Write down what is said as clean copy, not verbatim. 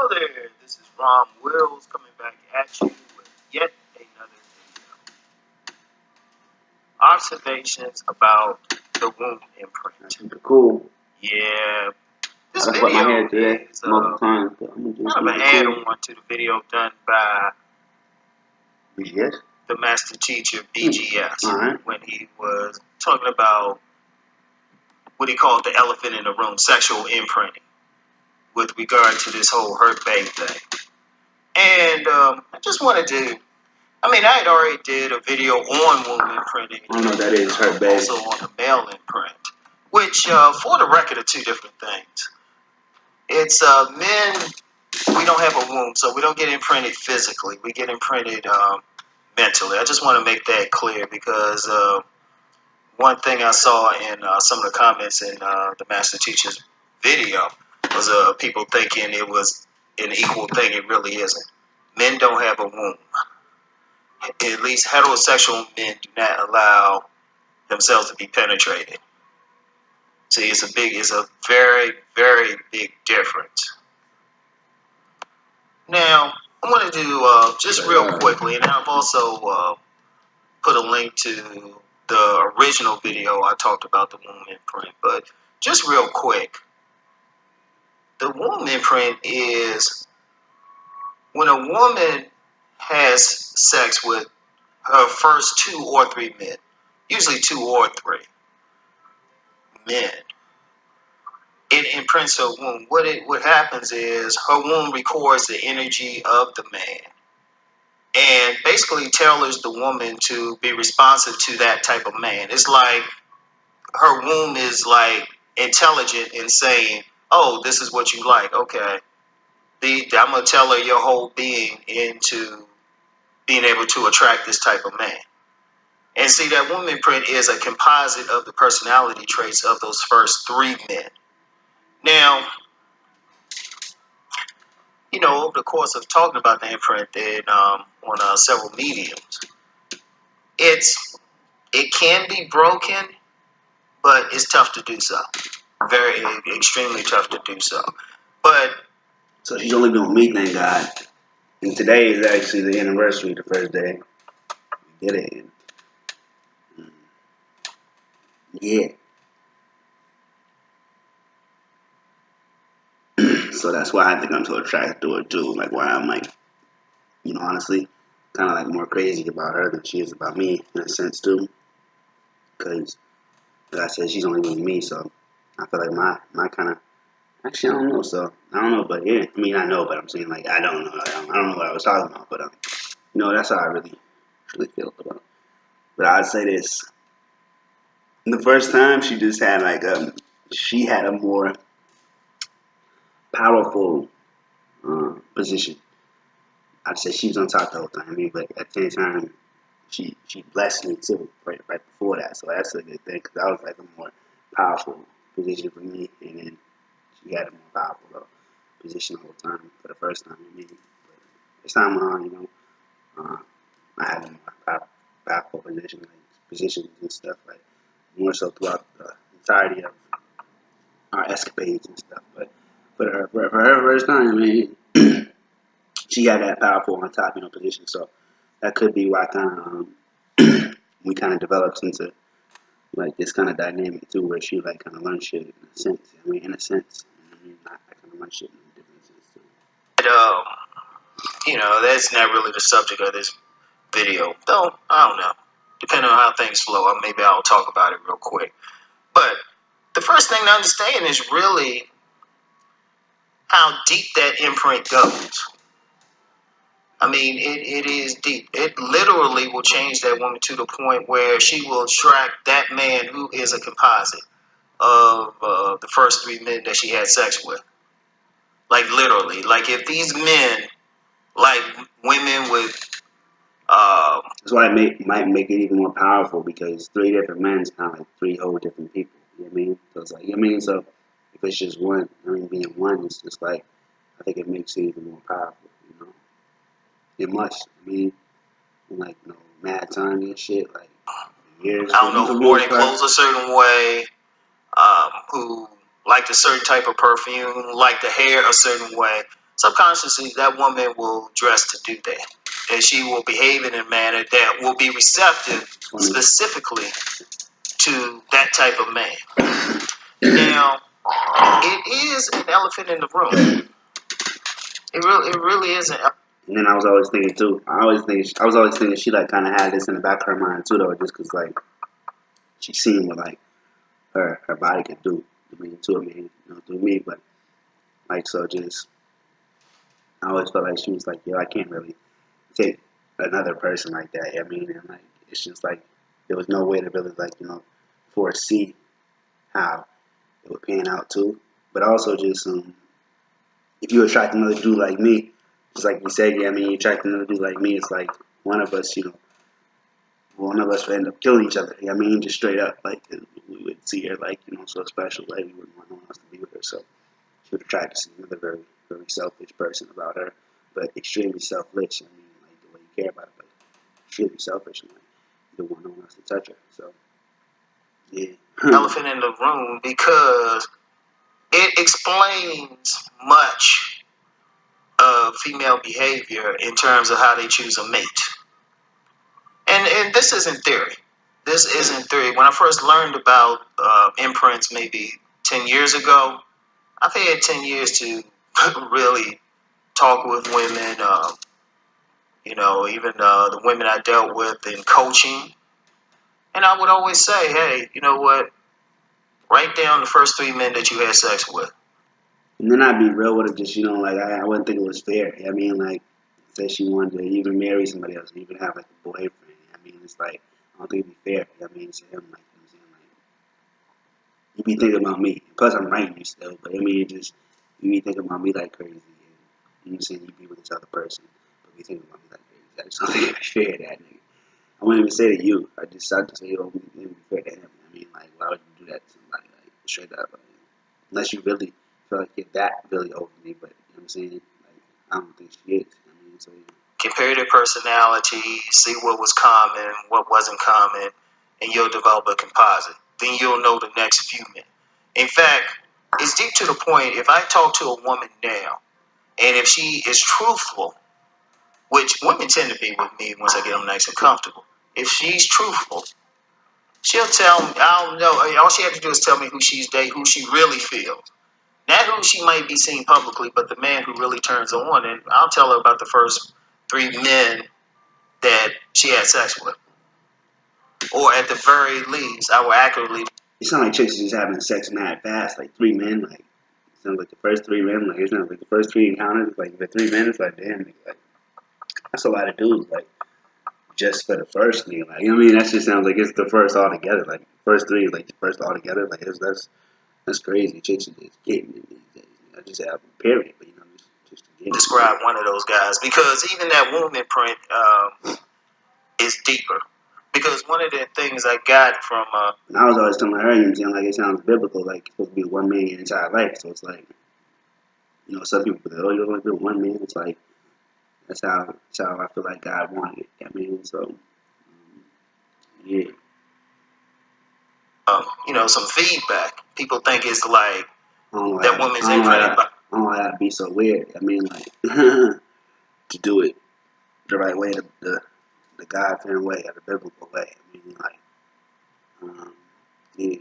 Hello there, this is Ron Wills coming back at you with yet another video. Observations about the womb imprint. Cool. Yeah, this I cut my hair video today is multiple times, but I'm gonna do kind of an add-on to the video done by BGS? the master teacher BGS Alright. when he was talking about what he called the elephant in the room, sexual imprinting, with regard to this whole hurt babe thing. And I just wanted to, I had already did a video on womb imprinting. I don't know what that is, hurt babe. Also on the male imprint, which, for the record, are two different things. It's men, we don't have a womb, so we don't get imprinted physically. We get imprinted mentally. I just want to make that clear because one thing I saw in some of the comments in the Master Teacher's video was people thinking it was an equal thing. It really isn't. Men don't have a womb. At least heterosexual men do not allow themselves to be penetrated. See, it's a very, very big difference. Now, I want to do just real quickly, and I've also put a link to the original video I talked about the womb imprint, but just real quick, the womb imprint is when a woman has sex with her first 2 or 3 men, usually 2 or 3 men. It imprints her womb. What happens is her womb records the energy of the man and basically tailors the woman to be responsive to that type of man. It's like her womb is like intelligent in saying, oh, this is what you like. Okay. I'm going to tell her your whole being into being able to attract this type of man. And see, that womb imprint is a composite of the personality traits of those first 3 men. Now, over the course of talking about the imprint on several mediums, it can be broken, but it's tough to do so. Very, extremely tough to do so. But so she's only been with me, thank God. And today is actually the anniversary, the first day. We did it. Yeah. So that's why I think I'm so attracted to her too. Like why I'm like, honestly, kind of like more crazy about her than she is about me in a sense too. Because, like I said, she's only with me, so I feel like my kind of. Actually, I don't know. So I don't know, but yeah, I know, but I'm saying like I don't know. I don't know what I was talking about, but that's how I really feel about it. But I'd say this: the first time she just had like she had a more powerful position. I'd say she was on top the whole time. But at the same time, she blessed me too right before that. So that's a good thing because that was like a more powerful position for me, and then she had a more powerful position the whole time for the first time with me. But this time around, I had a more powerful positions and stuff like more so throughout the entirety of our escapades and stuff. But for her first time, she had that powerful on top, position. So that could be why kind of we kind of developed into like this kind of dynamic too, where she like kind of learned shit in a sense. In a sense, I kind of learned shit in a different sense too. But, that's not really the subject of this video. Though, I don't know. Depending on how things flow, maybe I'll talk about it real quick. But the first thing to understand is really how deep that imprint goes. It is deep. It literally will change that woman to the point where she will attract that man who is a composite of the first 3 men that she had sex with. Like, literally. Like, if these men, like women with... That's why it might make it even more powerful because 3 different men is kind of like 3 whole different people. You know what I mean? So it's like, so if it's just one, being one, it's just like, I think it makes it even more powerful, It must. Like, mad time and shit, like, years. I don't know, who wore their clothes a certain way, who liked a certain type of perfume, liked the hair a certain way. subconsciously that woman will dress to do that. And she will behave in a manner that will be receptive specifically to that type of man. Now, it is an elephant in the room. It really is an elephant. And then I was always thinking too. I was always thinking she like kind of had this in the back of her mind too, though, just because like she seen what like her body could do. I mean, to me, you know, through me, but like so just I always felt like she was like, yo, I can't really take another person like that. I mean, and like it's just like there was no way to really like foresee how it would pan out too. But also just if you attract another dude like me, just like we said, yeah, I mean, you attract another dude like me, it's like one of us, one of us would end up killing each other. I mean, just straight up, like we would see her like so special, like we wouldn't want no one else to be with her. So she would attract to see another very very selfish person about her, but extremely selfish. I mean, like the way you care about her, but extremely selfish, and like you don't want no one else to touch her. So yeah, elephant in the room because it explains much of female behavior in terms of how they choose a mate. And this isn't theory. This isn't theory. When I first learned about imprints maybe 10 years ago, I've had 10 years to really talk with women, even the women I dealt with in coaching. And I would always say, hey, you know what? Write down the first 3 men that you had sex with. and then I'd be real with her, just like I wouldn't think it was fair. I mean, like say she wanted to even marry somebody else, or even have like a boyfriend. I mean, it's like I don't think it'd be fair. I mean, to him, like I'm saying, like you be thinking about me. Plus, I'm writing you still, but I mean, you be thinking about me like crazy. And you saying you be with this other person, but be thinking about me like crazy. I just don't think it's fair to that nigga. I wouldn't even say to you. I just started to say, it wouldn't be fair to him. I mean, like, why would you do that to somebody, like, straight up? Like, unless you really feel like you're that really over me, but, you know what I'm saying? Like, I don't think she is. I mean, so, compare their personalities, see what was common, what wasn't common, and you'll develop a composite. Then you'll know the next few men. In fact, it's deep to the point, if I talk to a woman now, and if she is truthful, which women tend to be with me once I get them nice and comfortable, if she's truthful, she'll tell me, I don't know, all she has to do is tell me who she's dating, who she really feels. Not who she might be seeing publicly, but the man who really turns her on, and I'll tell her about the first 3 men that she had sex with. Or at the very least, I will accurately. it sounds like chicks just having sex mad fast, like 3 men, like, it sounds like the first 3 men, like, it sounds like the first 3 encounters, like, the 3 men, it's like, damn, like, that's a lot of dudes, like, just for the first nigga, like, I mean, that just sounds like it's the first altogether, like, first 3 is like the first altogether, like, that's crazy. Chicks are just getting it these days. I just have a period, but just getting describe one of those guys because even that womb imprint is deeper. Because one of the things I got from and I was always telling her, like it sounds biblical, like it's supposed to be one man your entire life. So it's like, some people say, oh, you're only do one man. It's like that's how I feel like God wanted it. I mean, so yeah. some feedback. People think it's like that woman's imprinted. I don't know how to be so weird. I mean, like to do it the right way, the God-fearing way, or the biblical way. I mean, like, yeah.